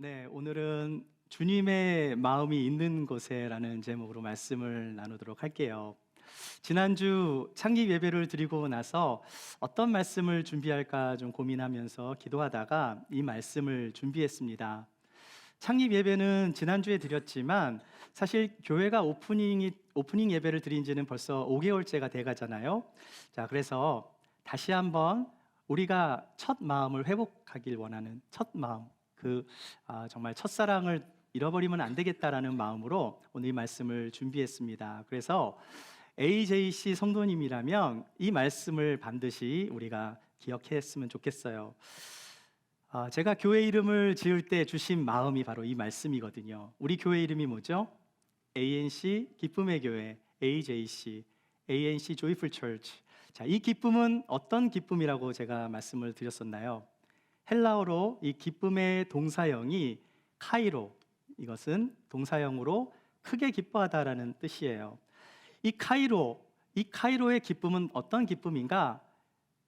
네, 오늘은 주님의 마음이 있는 곳에라는 제목으로 말씀을 나누도록 할게요. 지난주 창립 예배를 드리고 나서 어떤 말씀을 준비할까 좀 고민하면서 기도하다가 이 말씀을 준비했습니다. 창립 예배는 지난주에 드렸지만 사실 교회가 오프닝 예배를 드린 지는 벌써 5개월째가 돼 가잖아요. 자, 그래서 다시 한번 우리가 첫 마음을 회복하길 원하는 첫 마음, 정말 첫사랑을 잃어버리면 안 되겠다라는 마음으로 오늘 이 말씀을 준비했습니다. 그래서 AJC 성도님이라면 이 말씀을 반드시 우리가 기억했으면 좋겠어요. 제가 교회 이름을 지을 때 주신 마음이 바로 이 말씀이거든요. 우리 교회 이름이 뭐죠? ANC 기쁨의 교회, AJC, ANC Joyful Church. 자, 이 기쁨은 어떤 기쁨이라고 제가 말씀을 드렸었나요? 헬라어로 이 기쁨의 동사형이 카이로, 이것은 동사형으로 크게 기뻐하다라는 뜻이에요. 이 카이로의 기쁨은 어떤 기쁨인가?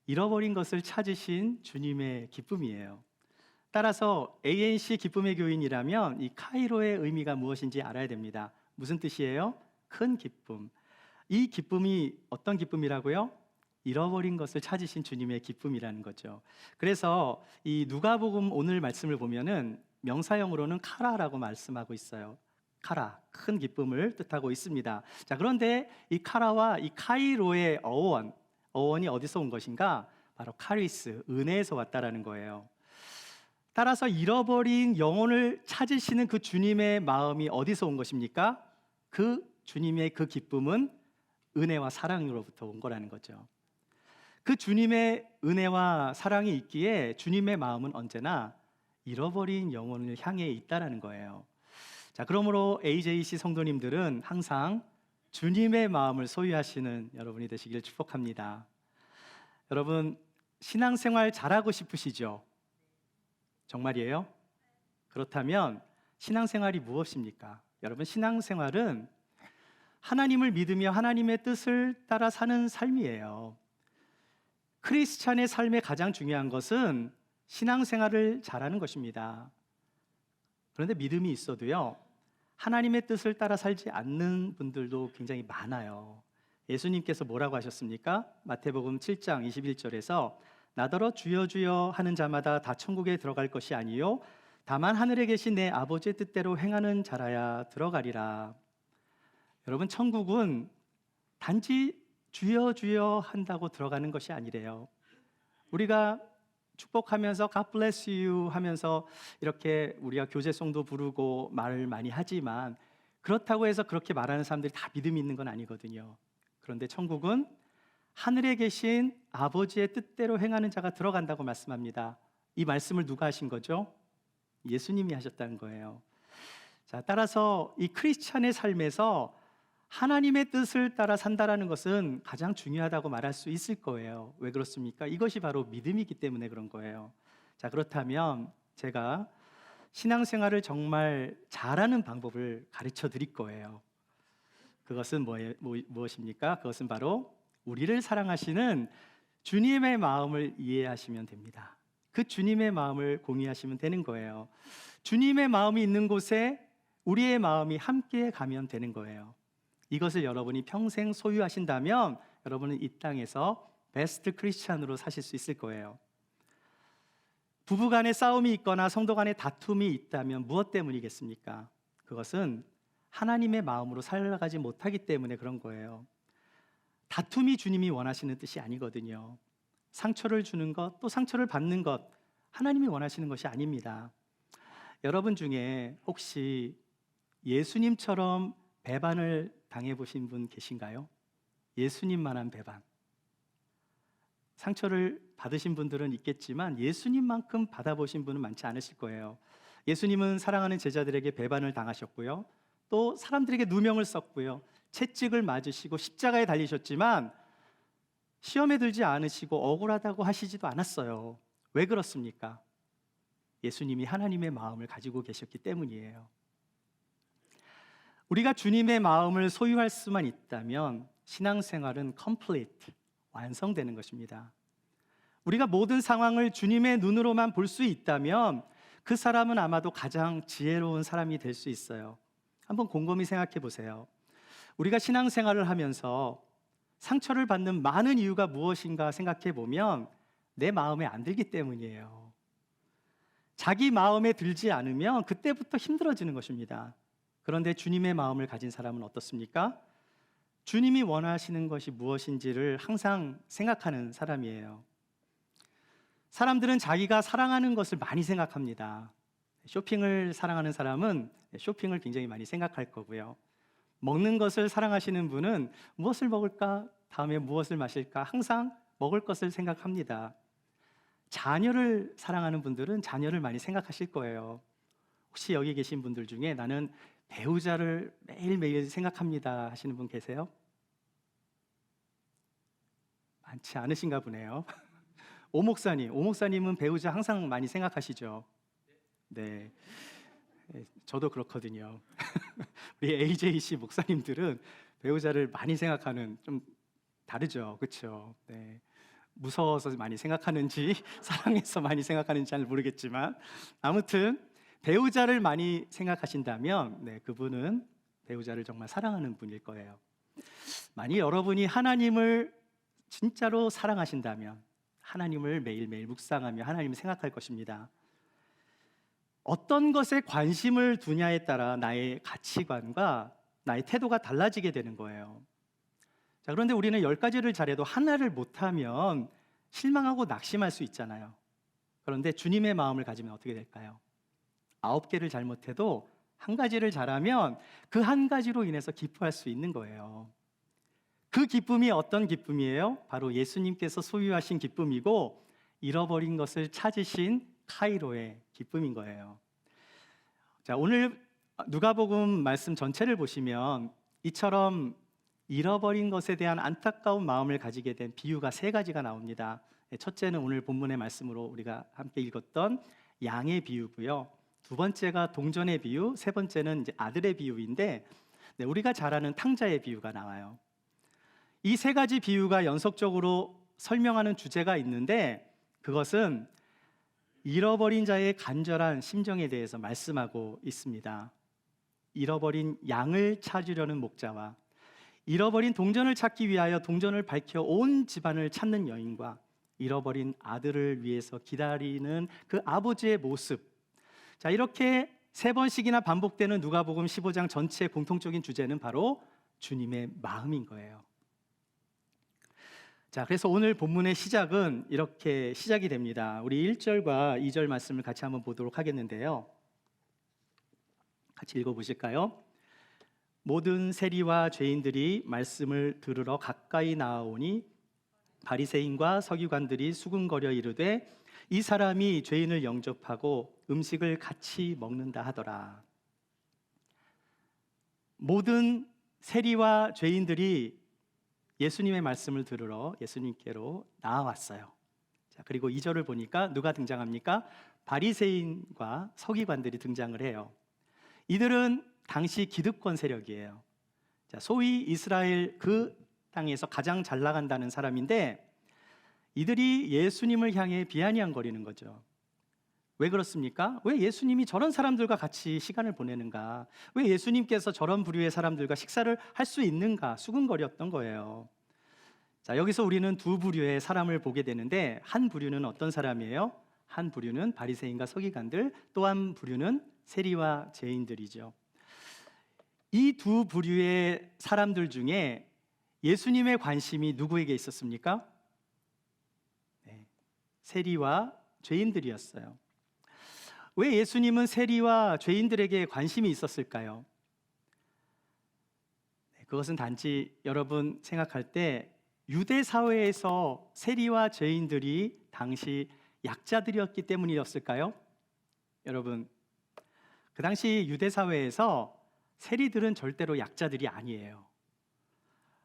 잃어버린 것을 찾으신 주님의 기쁨이에요. 따라서 ANC 기쁨의 교인이라면 이 카이로의 의미가 무엇인지 알아야 됩니다. 무슨 뜻이에요? 큰 기쁨. 이 기쁨이 어떤 기쁨이라고요? 잃어버린 것을 찾으신 주님의 기쁨이라는 거죠. 그래서 이 누가복음 오늘 말씀을 보면은 명사형으로는 카라라고 말씀하고 있어요. 카라, 큰 기쁨을 뜻하고 있습니다. 자, 그런데 이 카라와 이 카이로의 어원이 어디서 온 것인가? 바로 카리스, 은혜에서 왔다라는 거예요. 따라서 잃어버린 영혼을 찾으시는 그 주님의 마음이 어디서 온 것입니까? 그 주님의 그 기쁨은 은혜와 사랑으로부터 온 거라는 거죠. 그 주님의 은혜와 사랑이 있기에 주님의 마음은 언제나 잃어버린 영혼을 향해 있다라는 거예요. 자, 그러므로 AJC 성도님들은 항상 주님의 마음을 소유하시는 여러분이 되시길 축복합니다. 여러분, 신앙생활 잘하고 싶으시죠? 정말이에요? 그렇다면 신앙생활이 무엇입니까? 여러분, 신앙생활은 하나님을 믿으며 하나님의 뜻을 따라 사는 삶이에요. 크리스찬의 삶의 가장 중요한 것은 신앙생활을 잘하는 것입니다. 그런데 믿음이 있어도요, 하나님의 뜻을 따라 살지 않는 분들도 굉장히 많아요. 예수님께서 뭐라고 하셨습니까? 마태복음 7장 21절에서 나더러 주여 주여 하는 자마다 다 천국에 들어갈 것이 아니요 다만 하늘에 계신 내 아버지의 뜻대로 행하는 자라야 들어가리라. 여러분, 천국은 단지 주여 주여 한다고 들어가는 것이 아니래요. 우리가 축복하면서 God bless you 하면서 이렇게 우리가 교제송도 부르고 말을 많이 하지만 그렇다고 해서 그렇게 말하는 사람들이 다 믿음이 있는 건 아니거든요. 그런데 천국은 하늘에 계신 아버지의 뜻대로 행하는 자가 들어간다고 말씀합니다. 이 말씀을 누가 하신 거죠? 예수님이 하셨다는 거예요. 자, 따라서 이 크리스찬의 삶에서 하나님의 뜻을 따라 산다라는 것은 가장 중요하다고 말할 수 있을 거예요. 왜 그렇습니까? 이것이 바로 믿음이기 때문에 그런 거예요. 자, 그렇다면 제가 신앙생활을 정말 잘하는 방법을 가르쳐 드릴 거예요. 그것은 무엇입니까? 그것은 바로 우리를 사랑하시는 주님의 마음을 이해하시면 됩니다. 그 주님의 마음을 공유하시면 되는 거예요. 주님의 마음이 있는 곳에 우리의 마음이 함께 가면 되는 거예요. 이것을 여러분이 평생 소유하신다면 여러분은 이 땅에서 베스트 크리스찬으로 사실 수 있을 거예요. 부부 간에 싸움이 있거나 성도 간에 다툼이 있다면 무엇 때문이겠습니까? 그것은 하나님의 마음으로 살아가지 못하기 때문에 그런 거예요. 다툼이 주님이 원하시는 뜻이 아니거든요. 상처를 주는 것, 또 상처를 받는 것, 하나님이 원하시는 것이 아닙니다. 여러분 중에 혹시 예수님처럼 배반을 당해보신 분 계신가요? 예수님만한 배반. 상처를 받으신 분들은 있겠지만 예수님만큼 받아보신 분은 많지 않으실 거예요. 예수님은 사랑하는 제자들에게 배반을 당하셨고요, 또 사람들에게 누명을 썼고요, 채찍을 맞으시고 십자가에 달리셨지만 시험에 들지 않으시고 억울하다고 하시지도 않았어요. 왜 그렇습니까? 예수님이 하나님의 마음을 가지고 계셨기 때문이에요. 우리가 주님의 마음을 소유할 수만 있다면 신앙생활은 complete, 완성되는 것입니다. 우리가 모든 상황을 주님의 눈으로만 볼 수 있다면 그 사람은 아마도 가장 지혜로운 사람이 될 수 있어요. 한번 곰곰이 생각해 보세요. 우리가 신앙생활을 하면서 상처를 받는 많은 이유가 무엇인가 생각해 보면 내 마음에 안 들기 때문이에요. 자기 마음에 들지 않으면 그때부터 힘들어지는 것입니다. 그런데 주님의 마음을 가진 사람은 어떻습니까? 주님이 원하시는 것이 무엇인지를 항상 생각하는 사람이에요. 사람들은 자기가 사랑하는 것을 많이 생각합니다. 쇼핑을 사랑하는 사람은 쇼핑을 굉장히 많이 생각할 거고요. 먹는 것을 사랑하시는 분은 무엇을 먹을까? 다음에 무엇을 마실까? 항상 먹을 것을 생각합니다. 자녀를 사랑하는 분들은 자녀를 많이 생각하실 거예요. 혹시 여기 계신 분들 중에 나는 배우자를 매일매일 생각합니다 하시는 분 계세요? 많지 않으신가 보네요. 오 목사님은 배우자 항상 많이 생각하시죠? 네, 저도 그렇거든요. 우리 AJC 목사님들은 배우자를 많이 생각하는, 좀 다르죠, 그렇죠? 네, 무서워서 많이 생각하는지 사랑해서 많이 생각하는지 잘 모르겠지만 아무튼 배우자를 많이 생각하신다면 그분은 배우자를 정말 사랑하는 분일 거예요. 만약 여러분이 하나님을 진짜로 사랑하신다면 하나님을 매일매일 묵상하며 하나님을 생각할 것입니다. 어떤 것에 관심을 두냐에 따라 나의 가치관과 나의 태도가 달라지게 되는 거예요. 자, 그런데 우리는 10가지를 잘해도 하나를 못하면 실망하고 낙심할 수 있잖아요. 그런데 주님의 마음을 가지면 어떻게 될까요? 9개를 잘못해도 1가지를 잘하면 그 1가지로 인해서 기뻐할 수 있는 거예요. 그 기쁨이 어떤 기쁨이에요? 바로 예수님께서 소유하신 기쁨이고 잃어버린 것을 찾으신 카이로의 기쁨인 거예요. 자, 오늘 누가복음 말씀 전체를 보시면 이처럼 잃어버린 것에 대한 안타까운 마음을 가지게 된 비유가 3가지가 나옵니다. 첫째는 오늘 본문의 말씀으로 우리가 함께 읽었던 양의 비유고요. 2번째가 동전의 비유, 3번째는 이제 아들의 비유인데 우리가 잘 아는 탕자의 비유가 나와요. 이 3가지 비유가 연속적으로 설명하는 주제가 있는데 그것은 잃어버린 자의 간절한 심정에 대해서 말씀하고 있습니다. 잃어버린 양을 찾으려는 목자와 잃어버린 동전을 찾기 위하여 동전을 밝혀 온 집안을 찾는 여인과 잃어버린 아들을 위해서 기다리는 그 아버지의 모습. 자, 이렇게 3번씩이나 반복되는 누가복음 15장 전체의 공통적인 주제는 바로 주님의 마음인 거예요. 자, 그래서 오늘 본문의 시작은 이렇게 시작이 됩니다. 우리 1절과 2절 말씀을 같이 한번 보도록 하겠는데요. 같이 읽어보실까요? 모든 세리와 죄인들이 말씀을 들으러 가까이 나아오니 바리새인과 서기관들이 수군거려 이르되 이 사람이 죄인을 영접하고 음식을 같이 먹는다 하더라. 모든 세리와 죄인들이 예수님의 말씀을 들으러 예수님께로 나아왔어요. 자, 그리고 2절을 보니까 누가 등장합니까? 바리새인과 서기관들이 등장을 해요. 이들은 당시 기득권 세력이에요. 자, 소위 이스라엘 그 땅에서 가장 잘 나간다는 사람인데 이들이 예수님을 향해 비아냥거리는 거죠. 왜 그렇습니까? 왜 예수님이 저런 사람들과 같이 시간을 보내는가? 왜 예수님께서 저런 부류의 사람들과 식사를 할 수 있는가? 수군거렸던 거예요. 자, 여기서 우리는 2부류의 사람을 보게 되는데 한 부류는 어떤 사람이에요? 한 부류는 바리새인과 서기관들, 또 한 부류는 세리와 죄인들이죠. 이 2부류의 사람들 중에 예수님의 관심이 누구에게 있었습니까? 세리와 죄인들이었어요. 왜 예수님은 세리와 죄인들에게 관심이 있었을까요? 그것은 단지 여러분 생각할 때 유대 사회에서 세리와 죄인들이 당시 약자들이었기 때문이었을까요? 여러분, 그 당시 유대 사회에서 세리들은 절대로 약자들이 아니에요.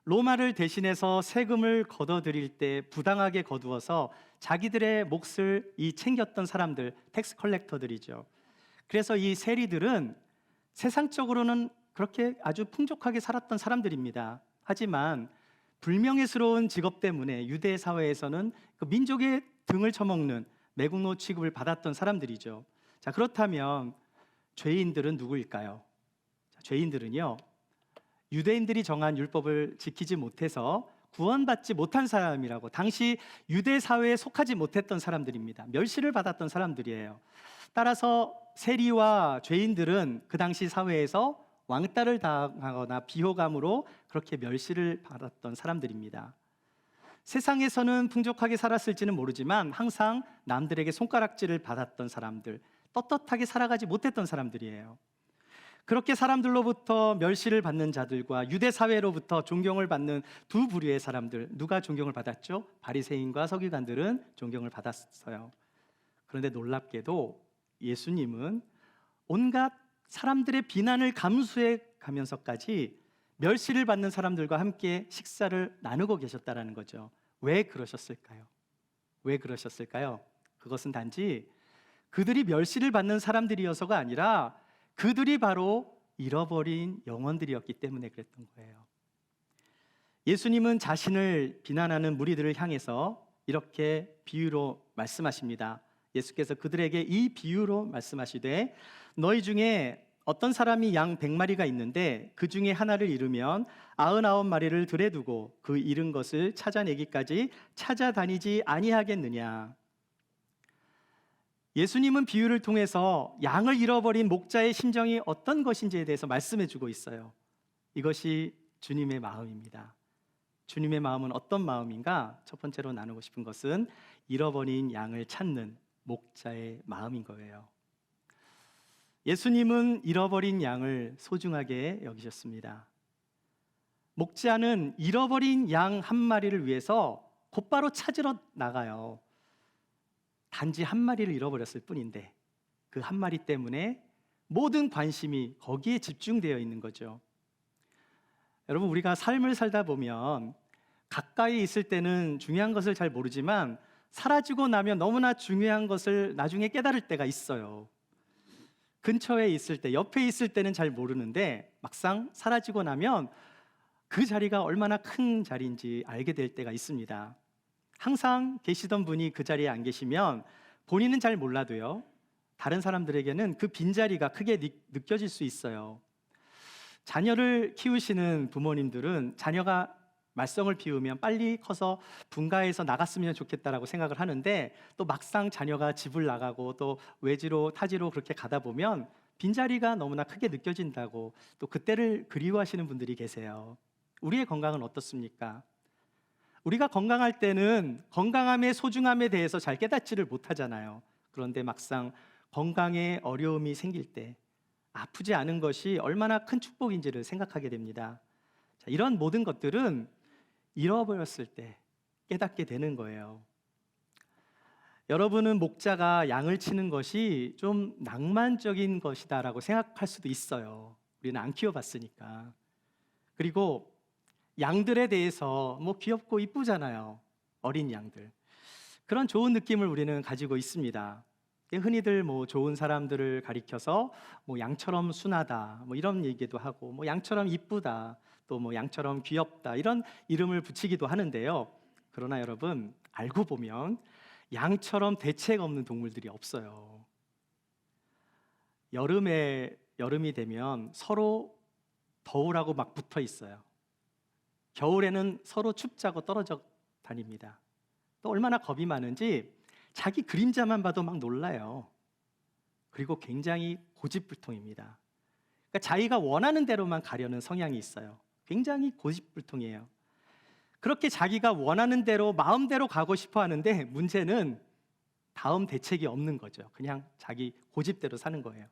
로마를 대신해서 세금을 걷어들일 때 부당하게 거두어서 자기들의 몫을 챙겼던 사람들, 텍스 컬렉터들이죠. 그래서 이 세리들은 세상적으로는 그렇게 아주 풍족하게 살았던 사람들입니다. 하지만 불명예스러운 직업 때문에 유대 사회에서는 그 민족의 등을 쳐먹는 매국노 취급을 받았던 사람들이죠. 자, 자, 그렇다면 죄인들은 누구일까요? 자, 죄인들은요, 유대인들이 정한 율법을 지키지 못해서 구원받지 못한 사람이라고, 당시 유대 사회에 속하지 못했던 사람들입니다. 멸시를 받았던 사람들이에요. 따라서 세리와 죄인들은 그 당시 사회에서 왕따를 당하거나 비호감으로 그렇게 멸시를 받았던 사람들입니다. 세상에서는 풍족하게 살았을지는 모르지만 항상 남들에게 손가락질을 받았던 사람들, 떳떳하게 살아가지 못했던 사람들이에요. 그렇게 사람들로부터 멸시를 받는 자들과 유대 사회로부터 존경을 받는 두 부류의 사람들, 누가 존경을 받았죠? 바리새인과 서기관들은 존경을 받았어요. 그런데 놀랍게도 예수님은 온갖 사람들의 비난을 감수해 가면서까지 멸시를 받는 사람들과 함께 식사를 나누고 계셨다는 거죠. 왜 그러셨을까요? 왜 그러셨을까요? 그것은 단지 그들이 멸시를 받는 사람들이어서가 아니라 그들이 바로 잃어버린 영혼들이었기 때문에 그랬던 거예요. 예수님은 자신을 비난하는 무리들을 향해서 이렇게 비유로 말씀하십니다. 예수께서 그들에게 이 비유로 말씀하시되, 너희 중에 어떤 사람이 양 100마리가 있는데 그 중에 하나를 잃으면 99마리를 들에 두고 그 잃은 것을 찾아내기까지 찾아다니지 아니하겠느냐. 예수님은 비유를 통해서 양을 잃어버린 목자의 심정이 어떤 것인지에 대해서 말씀해 주고 있어요. 이것이 주님의 마음입니다. 주님의 마음은 어떤 마음인가? 첫 번째로 나누고 싶은 것은 잃어버린 양을 찾는 목자의 마음인 거예요. 예수님은 잃어버린 양을 소중하게 여기셨습니다. 목자는 잃어버린 양 한 마리를 위해서 곧바로 찾으러 나가요. 단지 한 마리를 잃어버렸을 뿐인데 그 한 마리 때문에 모든 관심이 거기에 집중되어 있는 거죠. 여러분, 우리가 삶을 살다 보면 가까이 있을 때는 중요한 것을 잘 모르지만 사라지고 나면 너무나 중요한 것을 나중에 깨달을 때가 있어요. 근처에 있을 때, 옆에 있을 때는 잘 모르는데 막상 사라지고 나면 그 자리가 얼마나 큰 자리인지 알게 될 때가 있습니다. 항상 계시던 분이 그 자리에 안 계시면 본인은 잘 몰라도요, 다른 사람들에게는 그 빈자리가 크게 느껴질 수 있어요. 자녀를 키우시는 부모님들은 자녀가 말썽을 피우면 빨리 커서 분가해서 나갔으면 좋겠다라고 생각을 하는데, 또 막상 자녀가 집을 나가고 또 외지로 타지로 그렇게 가다 보면 빈자리가 너무나 크게 느껴진다고 또 그때를 그리워하시는 분들이 계세요. 우리의 건강은 어떻습니까? 우리가 건강할 때는 건강함의 소중함에 대해서 잘 깨닫지를 못하잖아요. 그런데 막상 건강에 어려움이 생길 때 아프지 않은 것이 얼마나 큰 축복인지를 생각하게 됩니다. 자, 이런 모든 것들은 잃어버렸을 때 깨닫게 되는 거예요. 여러분은 목자가 양을 치는 것이 좀 낭만적인 것이다라고 생각할 수도 있어요. 우리는 안 키워봤으니까. 그리고 양들에 대해서 뭐 귀엽고 이쁘잖아요. 어린 양들. 그런 좋은 느낌을 우리는 가지고 있습니다. 흔히들 뭐 좋은 사람들을 가리켜서 뭐 양처럼 순하다, 뭐 이런 얘기도 하고, 뭐 양처럼 이쁘다, 또 뭐 양처럼 귀엽다, 이런 이름을 붙이기도 하는데요. 그러나 여러분, 알고 보면 양처럼 대책 없는 동물들이 없어요. 여름이 되면 서로 더우라고 막 붙어 있어요. 겨울에는 서로 춥자고 떨어져 다닙니다. 또 얼마나 겁이 많은지 자기 그림자만 봐도 막 놀라요. 그리고 굉장히 고집불통입니다. 그러니까 자기가 원하는 대로만 가려는 성향이 있어요. 굉장히 고집불통이에요. 그렇게 자기가 원하는 대로 마음대로 가고 싶어 하는데 문제는 다음 대책이 없는 거죠. 그냥 자기 고집대로 사는 거예요.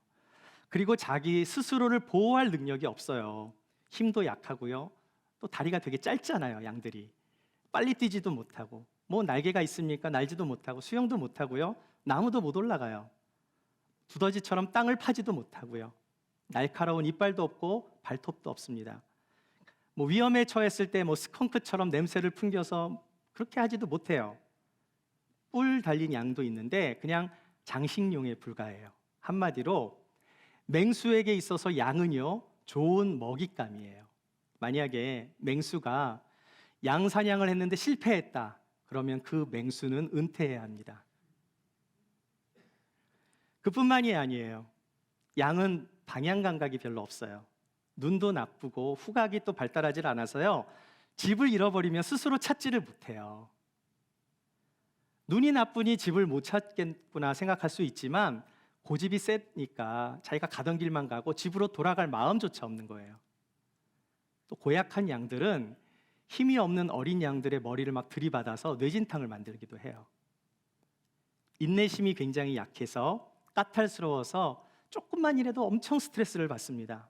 그리고 자기 스스로를 보호할 능력이 없어요. 힘도 약하고요. 또 다리가 되게 짧잖아요, 양들이. 빨리 뛰지도 못하고, 뭐 날개가 있습니까? 날지도 못하고, 수영도 못하고요. 나무도 못 올라가요. 두더지처럼 땅을 파지도 못하고요. 날카로운 이빨도 없고 발톱도 없습니다. 뭐 위험에 처했을 때 뭐 스컹크처럼 냄새를 풍겨서 그렇게 하지도 못해요. 뿔 달린 양도 있는데 그냥 장식용에 불과해요. 한마디로 맹수에게 있어서 양은요, 좋은 먹잇감이에요. 만약에 맹수가 양 사냥을 했는데 실패했다, 그러면 그 맹수는 은퇴해야 합니다. 그뿐만이 아니에요. 양은 방향 감각이 별로 없어요. 눈도 나쁘고 후각이 또 발달하지 않아서요. 집을 잃어버리면 스스로 찾지를 못해요. 눈이 나쁘니 집을 못 찾겠구나 생각할 수 있지만 고집이 세니까 자기가 가던 길만 가고 집으로 돌아갈 마음조차 없는 거예요. 또 고약한 양들은 힘이 없는 어린 양들의 머리를 막 들이받아서 뇌진탕을 만들기도 해요. 인내심이 굉장히 약해서 까탈스러워서 조금만 이라도 엄청 스트레스를 받습니다.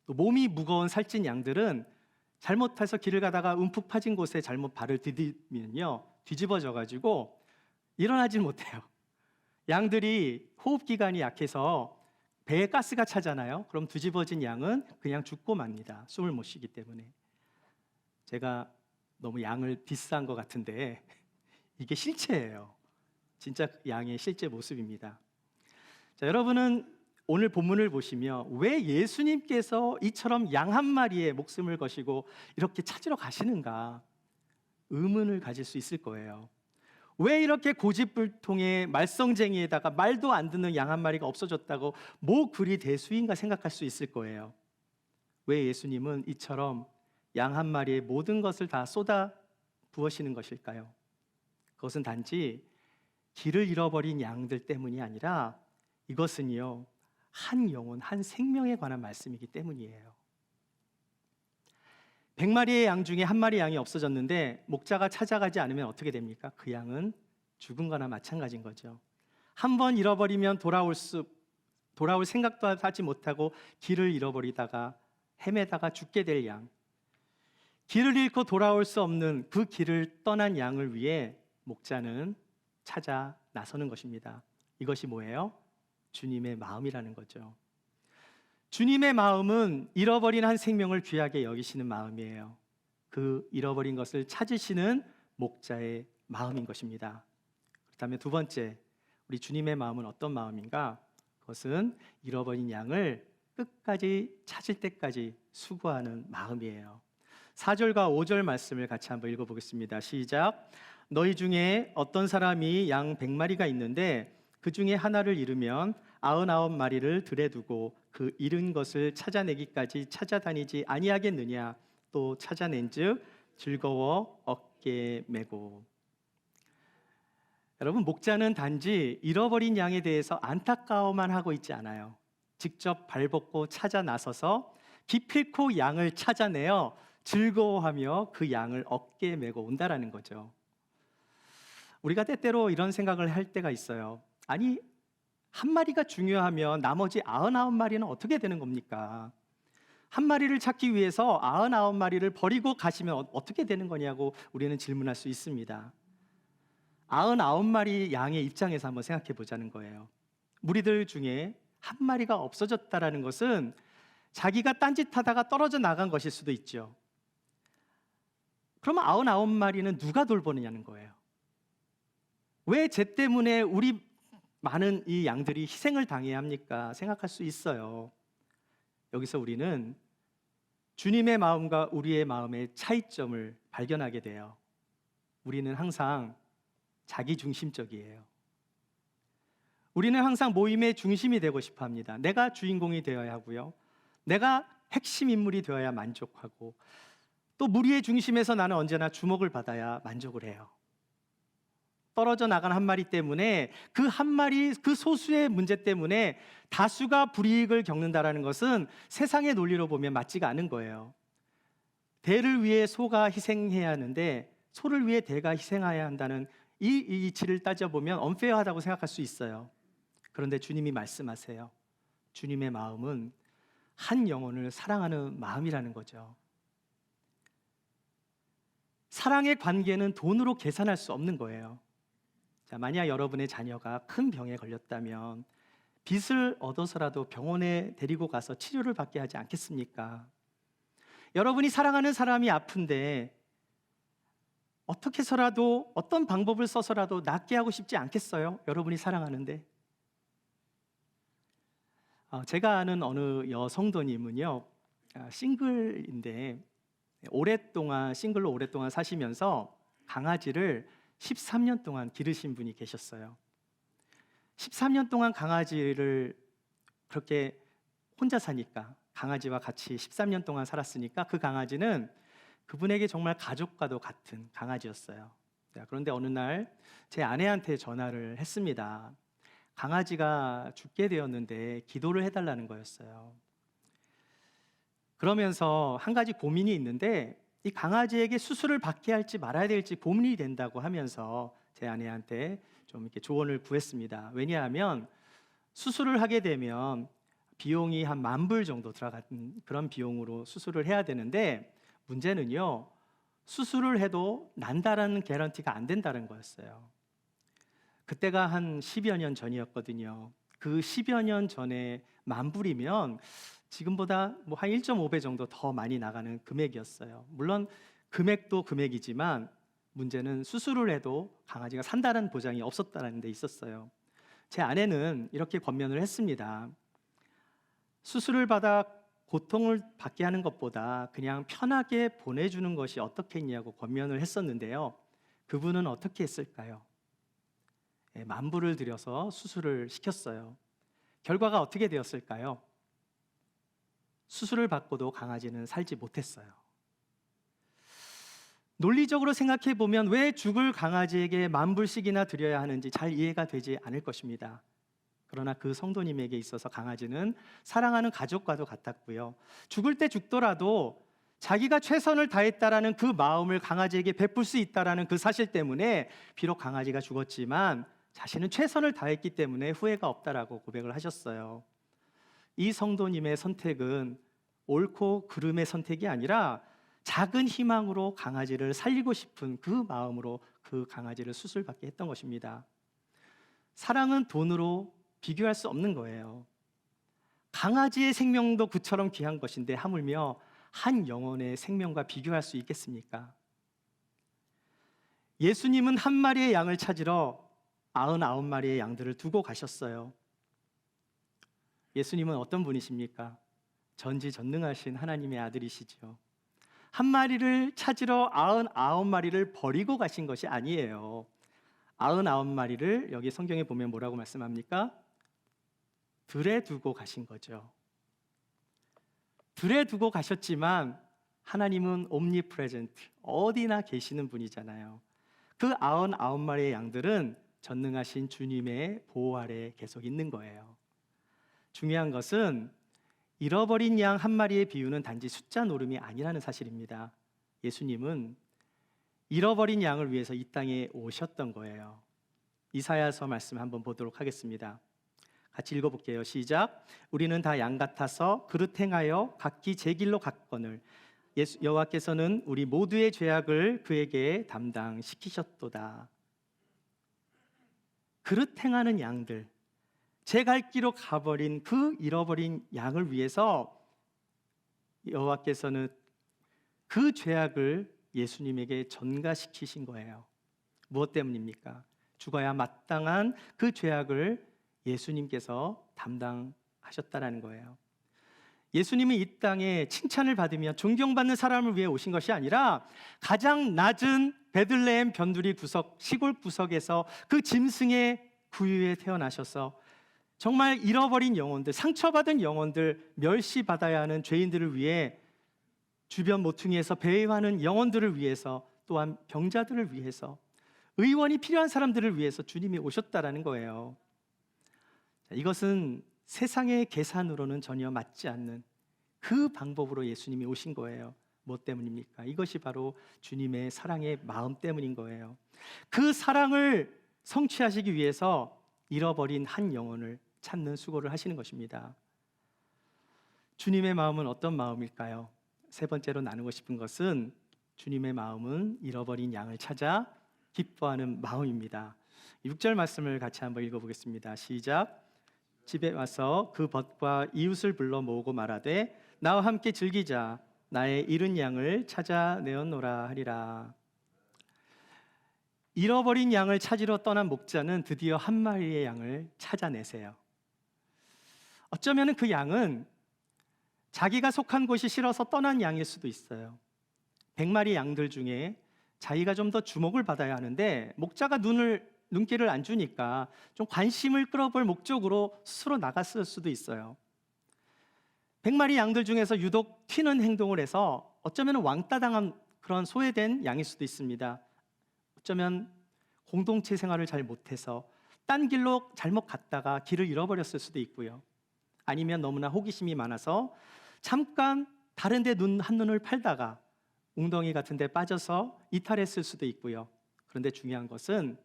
또 몸이 무거운 살찐 양들은 잘못해서 길을 가다가 움푹 파진 곳에 잘못 발을 디디면요 뒤집어져 가지고 일어나질 못해요. 양들이 호흡기관이 약해서 배에 가스가 차잖아요. 그럼 뒤집어진 양은 그냥 죽고 맙니다. 숨을 못 쉬기 때문에. 제가 너무 양을 디스한 것 같은데 이게 실체예요. 진짜 양의 실제 모습입니다. 자, 여러분은 오늘 본문을 보시며 왜 예수님께서 이처럼 양 한 마리의 목숨을 거시고 이렇게 찾으러 가시는가 의문을 가질 수 있을 거예요. 왜 이렇게 고집불통의 말썽쟁이에다가 말도 안 듣는 양 한 마리가 없어졌다고 뭐 그리 대수인가 생각할 수 있을 거예요. 왜 예수님은 이처럼 양 한 마리의 모든 것을 다 쏟아 부으시는 것일까요? 그것은 단지 길을 잃어버린 양들 때문이 아니라 이것은요 한 영혼, 한 생명에 관한 말씀이기 때문이에요. 100마리의 양 중에 한 마리 양이 없어졌는데 목자가 찾아가지 않으면 어떻게 됩니까? 그 양은 죽은 거나 마찬가지인 거죠. 한 번 잃어버리면 돌아올 생각도 하지 못하고 길을 잃어버리다가 헤매다가 죽게 될 양, 길을 잃고 돌아올 수 없는 그 길을 떠난 양을 위해 목자는 찾아 나서는 것입니다. 이것이 뭐예요? 주님의 마음이라는 거죠. 주님의 마음은 잃어버린 한 생명을 귀하게 여기시는 마음이에요. 그 잃어버린 것을 찾으시는 목자의 마음인 것입니다. 그렇다면 두 번째, 우리 주님의 마음은 어떤 마음인가? 그것은 잃어버린 양을 끝까지 찾을 때까지 수고하는 마음이에요. 4절과 5절 말씀을 같이 한번 읽어보겠습니다. 시작. 너희 중에 어떤 사람이 양 100마리가 있는데 그 중에 하나를 잃으면 99마리를 들에 두고 그 잃은 것을 찾아내기까지 찾아다니지 아니하겠느냐. 또 찾아낸즉 즐거워 어깨에 메고. 여러분, 목자는 단지 잃어버린 양에 대해서 안타까워만 하고 있지 않아요. 직접 발벗고 찾아 나서서 기필코 양을 찾아내어 즐거워하며 그 양을 어깨에 메고 온다라는 거죠. 우리가 때때로 이런 생각을 할 때가 있어요. 아니, 한 마리가 중요하면 나머지 99마리는 어떻게 되는 겁니까? 한 마리를 찾기 위해서 99마리를 버리고 가시면 어떻게 되는 거냐고 우리는 질문할 수 있습니다. 99마리 양의 입장에서 한번 생각해 보자는 거예요. 무리들 중에 한 마리가 없어졌다라는 것은 자기가 딴짓하다가 떨어져 나간 것일 수도 있죠. 그러면 99마리는 누가 돌보느냐는 거예요. 왜 쟤 때문에 우리 많은 이 양들이 희생을 당해야 합니까? 생각할 수 있어요. 여기서 우리는 주님의 마음과 우리의 마음의 차이점을 발견하게 돼요. 우리는 항상 자기중심적이에요. 우리는 항상 모임의 중심이 되고 싶어 합니다. 내가 주인공이 되어야 하고요. 내가 핵심 인물이 되어야 만족하고 또 무리의 중심에서 나는 언제나 주목을 받아야 만족을 해요. 떨어져 나간 한 마리 때문에 그 한 마리, 그 소수의 문제 때문에 다수가 불이익을 겪는다는 것은 세상의 논리로 보면 맞지가 않은 거예요. 대를 위해 소가 희생해야 하는데 소를 위해 대가 희생해야 한다는 이 이치를 따져보면 언페어하다고 생각할 수 있어요. 그런데 주님이 말씀하세요. 주님의 마음은 한 영혼을 사랑하는 마음이라는 거죠. 사랑의 관계는 돈으로 계산할 수 없는 거예요. 자, 만약 여러분의 자녀가 큰 병에 걸렸다면 빚을 얻어서라도 병원에 데리고 가서 치료를 받게 하지 않겠습니까? 여러분이 사랑하는 사람이 아픈데 어떻게 해서라도 어떤 방법을 써서라도 낫게 하고 싶지 않겠어요? 여러분이 사랑하는데. 제가 아는 어느 여성도님은요 싱글인데 싱글로 오랫동안 사시면서 강아지를 13년 동안 기르신 분이 계셨어요. 13년 동안 강아지를 그렇게 혼자 사니까, 강아지와 같이 13년 동안 살았으니까 그 강아지는 그분에게 정말 가족과도 같은 강아지였어요. 그런데 어느 날 제 아내한테 전화를 했습니다. 강아지가 죽게 되었는데 기도를 해달라는 거였어요. 그러면서 한 가지 고민이 있는데, 이 강아지에게 수술을 받게 할지 말아야 될지 고민이 된다고 하면서 제 아내한테 좀 이렇게 조언을 구했습니다. 왜냐하면 수술을 하게 되면 비용이 한 10,000불 정도 들어가는 그런 비용으로 수술을 해야 되는데, 문제는요, 수술을 해도 난다라는 개런티가 안 된다는 거였어요. 그때가 한 10여 년 전이었거든요. 그 10여 년 전에 10,000불이면 지금보다 뭐 한 1.5배 정도 더 많이 나가는 금액이었어요. 물론 금액도 금액이지만 문제는 수술을 해도 강아지가 산다는 보장이 없었다는 데 있었어요. 제 아내는 이렇게 권면을 했습니다. 수술을 받아 고통을 받게 하는 것보다 그냥 편하게 보내주는 것이 어떻겠냐고 권면을 했었는데요. 그분은 어떻게 했을까요? 10,000불을 들여서 수술을 시켰어요. 결과가 어떻게 되었을까요? 수술을 받고도 강아지는 살지 못했어요. 논리적으로 생각해 보면 왜 죽을 강아지에게 10,000불씩이나 드려야 하는지 잘 이해가 되지 않을 것입니다. 그러나 그 성도님에게 있어서 강아지는 사랑하는 가족과도 같았고요. 죽을 때 죽더라도 자기가 최선을 다했다라는 그 마음을 강아지에게 베풀 수 있다라는 그 사실 때문에 비록 강아지가 죽었지만 자신은 최선을 다했기 때문에 후회가 없다라고 고백을 하셨어요. 이 성도님의 선택은 옳고 그름의 선택이 아니라 작은 희망으로 강아지를 살리고 싶은 그 마음으로 그 강아지를 수술받게 했던 것입니다. 사랑은 돈으로 비교할 수 없는 거예요. 강아지의 생명도 그처럼 귀한 것인데 하물며 한 영혼의 생명과 비교할 수 있겠습니까? 예수님은 한 마리의 양을 찾으러 99마리의 양들을 두고 가셨어요. 예수님은 어떤 분이십니까? 전지전능하신 하나님의 아들이시죠. 한 마리를 찾으러 99마리를 버리고 가신 것이 아니에요. 99마리를 여기 성경에 보면 뭐라고 말씀합니까? 들에 두고 가신 거죠. 들에 두고 가셨지만 하나님은 옴니프레젠트, 어디나 계시는 분이잖아요. 그 99마리의 양들은 전능하신 주님의 보호 아래 계속 있는 거예요. 중요한 것은 잃어버린 양 한 마리의 비유는 단지 숫자 노름이 아니라는 사실입니다. 예수님은 잃어버린 양을 위해서 이 땅에 오셨던 거예요. 이사야서 말씀 한번 보도록 하겠습니다. 같이 읽어볼게요. 시작. 우리는 다 양 같아서 그릇 행하여 각기 제 길로 갔거늘 여호와께서는 우리 모두의 죄악을 그에게 담당시키셨도다. 그릇 행하는 양들, 제 갈 길로 가버린 그 잃어버린 양을 위해서 여호와께서는 그 죄악을 예수님에게 전가시키신 거예요. 무엇 때문입니까? 죽어야 마땅한 그 죄악을 예수님께서 담당하셨다라는 거예요. 예수님은 이 땅에 칭찬을 받으며 존경받는 사람을 위해 오신 것이 아니라 가장 낮은 베들레헴 변두리 구석, 시골 구석에서 그 짐승의 구유에 태어나셔서 정말 잃어버린 영혼들, 상처받은 영혼들, 멸시받아야 하는 죄인들을 위해 주변 모퉁이에서 배회하는 영혼들을 위해서, 또한 병자들을 위해서, 의원이 필요한 사람들을 위해서 주님이 오셨다라는 거예요. 이것은 세상의 계산으로는 전혀 맞지 않는 그 방법으로 예수님이 오신 거예요. 무엇 때문입니까? 이것이 바로 주님의 사랑의 마음 때문인 거예요. 그 사랑을 성취하시기 위해서 잃어버린 한 영혼을 찾는 수고를 하시는 것입니다. 주님의 마음은 어떤 마음일까요? 세 번째로 나누고 싶은 것은 주님의 마음은 잃어버린 양을 찾아 기뻐하는 마음입니다. 6절 말씀을 같이 한번 읽어보겠습니다. 시작. 집에 와서 그 벗과 이웃을 불러 모으고 말하되 나와 함께 즐기자. 나의 잃은 양을 찾아내었노라 하리라. 잃어버린 양을 찾으러 떠난 목자는 드디어 한 마리의 양을 찾아내세요. 어쩌면 그 양은 자기가 속한 곳이 싫어서 떠난 양일 수도 있어요. 100마리 양들 중에 자기가 좀 더 주목을 받아야 하는데 목자가 눈을 눈길을 안 주니까 좀 관심을 끌어볼 목적으로 스스로 나갔을 수도 있어요. 100마리 양들 중에서 유독 튀는 행동을 해서 어쩌면 왕따 당한 그런 소외된 양일 수도 있습니다. 어쩌면 공동체 생활을 잘 못해서 딴 길로 잘못 갔다가 길을 잃어버렸을 수도 있고요. 아니면 너무나 호기심이 많아서 잠깐 다른 데 한눈을 팔다가 웅덩이 같은 데 빠져서 이탈했을 수도 있고요. 그런데 중요한 것은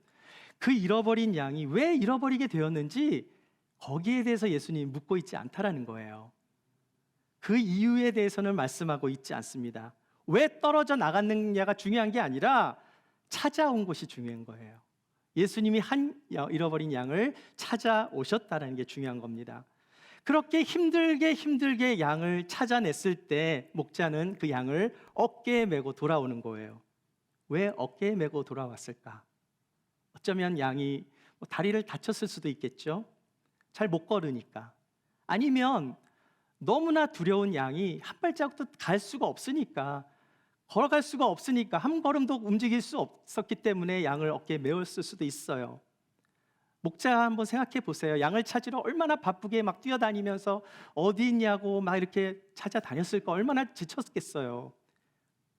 그 잃어버린 양이 왜 잃어버리게 되었는지 거기에 대해서 예수님이 묻고 있지 않다라는 거예요. 그 이유에 대해서는 말씀하고 있지 않습니다. 왜 떨어져 나갔느냐가 중요한 게 아니라 찾아온 것이 중요한 거예요. 예수님이 한 잃어버린 양을 찾아오셨다는 게 중요한 겁니다. 그렇게 힘들게 양을 찾아냈을 때 목자는 그 양을 어깨에 메고 돌아오는 거예요. 왜 어깨에 메고 돌아왔을까? 어쩌면 양이 다리를 다쳤을 수도 있겠죠. 잘 못 걸으니까. 아니면 너무나 두려운 양이 한 발자국도 갈 수가 없으니까, 걸어갈 수가 없으니까 한 걸음도 움직일 수 없었기 때문에 양을 어깨에 메었을 수도 있어요. 목자 한번 생각해 보세요. 양을 찾으러 얼마나 바쁘게 막 뛰어다니면서 어디 있냐고 막 이렇게 찾아다녔을까, 얼마나 지쳤겠어요.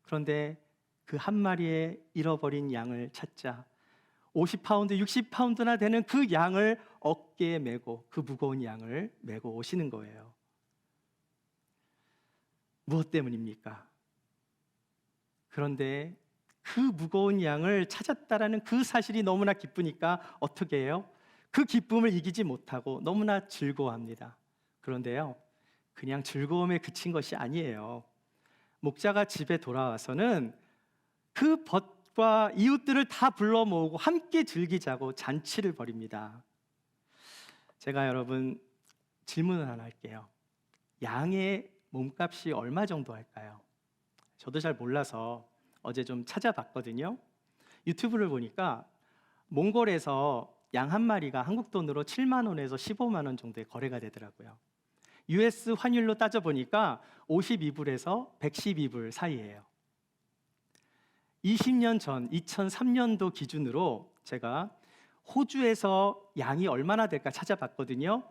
그런데 그 한 마리의 잃어버린 양을 찾자 50파운드, 60파운드나 되는 그 양을 어깨에 메고, 그 무거운 양을 메고 오시는 거예요. 무엇 때문입니까? 그런데 그 무거운 양을 찾았다라는 그 사실이 너무나 기쁘니까 어떻게 해요? 그 기쁨을 이기지 못하고 너무나 즐거워합니다. 그런데요, 그냥 즐거움에 그친 것이 아니에요. 목자가 집에 돌아와서는 그 벗과 이웃들을 다 불러 모으고 함께 즐기자고 잔치를 벌입니다. 제가 여러분 질문을 하나 할게요. 양의 몸값이 얼마 정도 할까요? 저도 잘 몰라서 어제 좀 찾아봤거든요. 유튜브를 보니까 몽골에서 양 한 마리가 한국 돈으로 7만 원에서 15만 원 정도의 거래가 되더라고요. US 환율로 따져보니까 52불에서 112불 사이예요. 20년 전 2003년도 기준으로 제가 호주에서 양이 얼마나 될까 찾아봤거든요.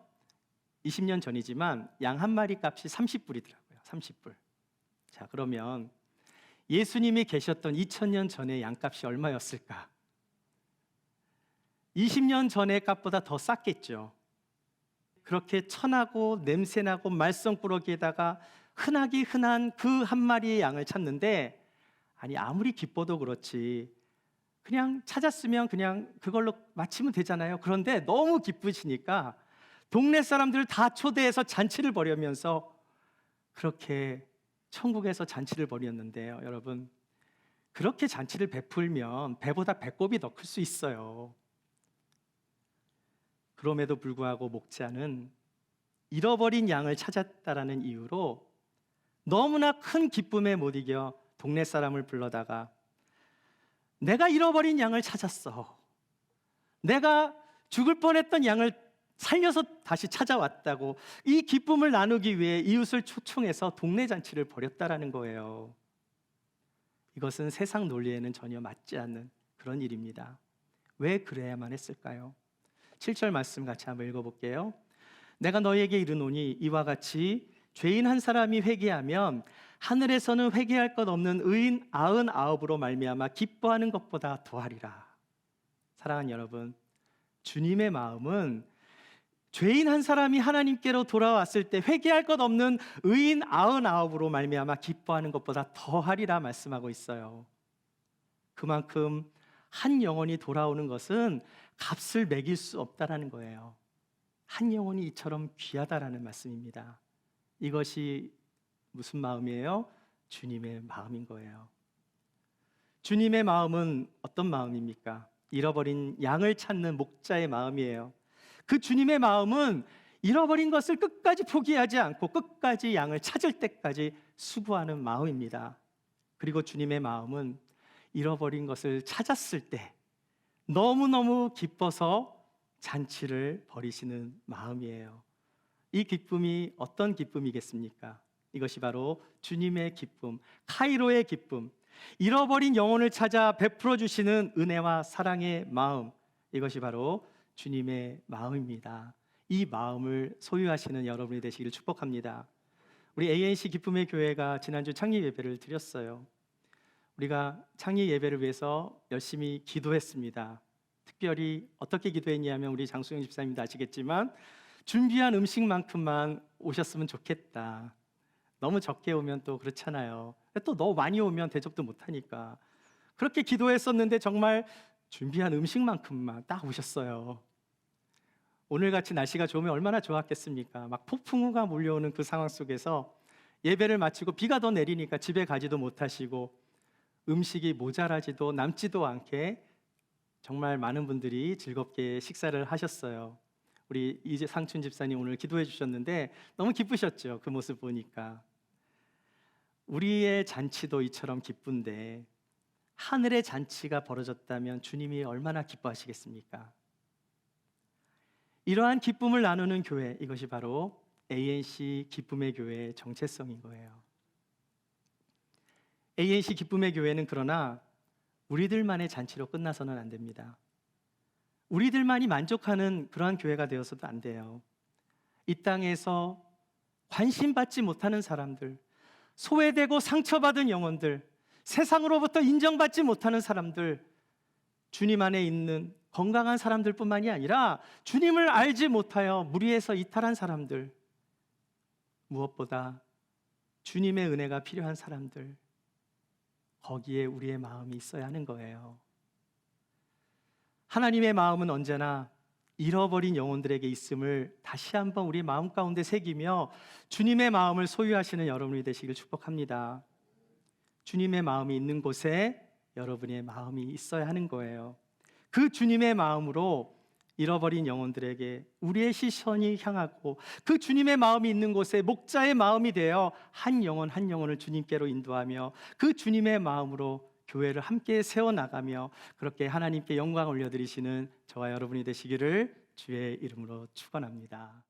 20년 전이지만 양 한 마리 값이 30불이더라고요. 30불. 자, 그러면 예수님이 계셨던 2000년 전에 양값이 얼마였을까? 20년 전의 값보다 더 쌌겠죠. 그렇게 천하고 냄새나고 말썽꾸러기에다가 흔하기 흔한 그 한 마리의 양을 찾는데, 아니 아무리 기뻐도 그렇지 그냥 찾았으면 그냥 그걸로 마치면 되잖아요. 그런데 너무 기쁘시니까 동네 사람들을 다 초대해서 잔치를 벌이면서 그렇게 천국에서 잔치를 벌였는데요. 여러분, 그렇게 잔치를 베풀면 배보다 배꼽이 더 클 수 있어요. 그럼에도 불구하고 목자는 잃어버린 양을 찾았다라는 이유로 너무나 큰 기쁨에 못 이겨 동네 사람을 불러다가 내가 잃어버린 양을 찾았어. 내가 죽을 뻔했던 양을 살려서 다시 찾아왔다고 이 기쁨을 나누기 위해 이웃을 초청해서 동네 잔치를 벌였다라는 거예요. 이것은 세상 논리에는 전혀 맞지 않는 그런 일입니다. 왜 그래야만 했을까요? 7절 말씀 같이 한번 읽어볼게요. 내가 너희에게 이르노니 이와 같이 죄인 한 사람이 회개하면 하늘에서는 회개할 것 없는 의인 99으로 말미암아 기뻐하는 것보다 더하리라. 사랑하는 여러분, 주님의 마음은 죄인 한 사람이 하나님께로 돌아왔을 때 회개할 것 없는 의인 99으로 말미암아 기뻐하는 것보다 더하리라 말씀하고 있어요. 그만큼 한 영혼이 돌아오는 것은 값을 매길 수 없다라는 거예요. 한 영혼이 이처럼 귀하다라는 말씀입니다. 이것이 무슨 마음이에요? 주님의 마음인 거예요. 주님의 마음은 어떤 마음입니까? 잃어버린 양을 찾는 목자의 마음이에요. 그 주님의 마음은 잃어버린 것을 끝까지 포기하지 않고 끝까지 양을 찾을 때까지 수고하는 마음입니다. 그리고 주님의 마음은 잃어버린 것을 찾았을 때 너무너무 기뻐서 잔치를 벌이시는 마음이에요. 이 기쁨이 어떤 기쁨이겠습니까? 이것이 바로 주님의 기쁨, 카이로의 기쁨, 잃어버린 영혼을 찾아 베풀어 주시는 은혜와 사랑의 마음, 이것이 바로 주님의 마음입니다. 이 마음을 소유하시는 여러분이 되시기를 축복합니다. 우리 ANC 기쁨의 교회가 지난주 창립 예배를 드렸어요. 우리가 창립 예배를 위해서 열심히 기도했습니다. 특별히 어떻게 기도했냐면 우리 장수영 집사님도 아시겠지만 준비한 음식만큼만 오셨으면 좋겠다. 너무 적게 오면 또 그렇잖아요. 또 너무 많이 오면 대접도 못하니까 그렇게 기도했었는데 정말 준비한 음식만큼만 딱 오셨어요. 오늘같이 날씨가 좋으면 얼마나 좋았겠습니까? 막 폭풍우가 몰려오는 그 상황 속에서 예배를 마치고 비가 더 내리니까 집에 가지도 못하시고 음식이 모자라지도 남지도 않게 정말 많은 분들이 즐겁게 식사를 하셨어요. 우리 이제 상춘 집사님 오늘 기도해 주셨는데 너무 기쁘셨죠? 그 모습 보니까. 우리의 잔치도 이처럼 기쁜데 하늘의 잔치가 벌어졌다면 주님이 얼마나 기뻐하시겠습니까? 이러한 기쁨을 나누는 교회, 이것이 바로 ANC 기쁨의 교회의 정체성인 거예요. ANC 기쁨의 교회는 그러나 우리들만의 잔치로 끝나서는 안 됩니다. 우리들만이 만족하는 그러한 교회가 되어서도 안 돼요. 이 땅에서 관심받지 못하는 사람들, 소외되고 상처받은 영혼들, 세상으로부터 인정받지 못하는 사람들, 주님 안에 있는 건강한 사람들뿐만이 아니라 주님을 알지 못하여 무리에서 이탈한 사람들, 무엇보다 주님의 은혜가 필요한 사람들, 거기에 우리의 마음이 있어야 하는 거예요. 하나님의 마음은 언제나 잃어버린 영혼들에게 있음을 다시 한번 우리 마음 가운데 새기며 주님의 마음을 소유하시는 여러분이 되시길 축복합니다. 주님의 마음이 있는 곳에 여러분의 마음이 있어야 하는 거예요. 그 주님의 마음으로 잃어버린 영혼들에게 우리의 시선이 향하고 그 주님의 마음이 있는 곳에 목자의 마음이 되어 한 영혼 한 영혼을 주님께로 인도하며 그 주님의 마음으로 교회를 함께 세워나가며 그렇게 하나님께 영광을 올려드리시는 저와 여러분이 되시기를 주의 이름으로 축원합니다.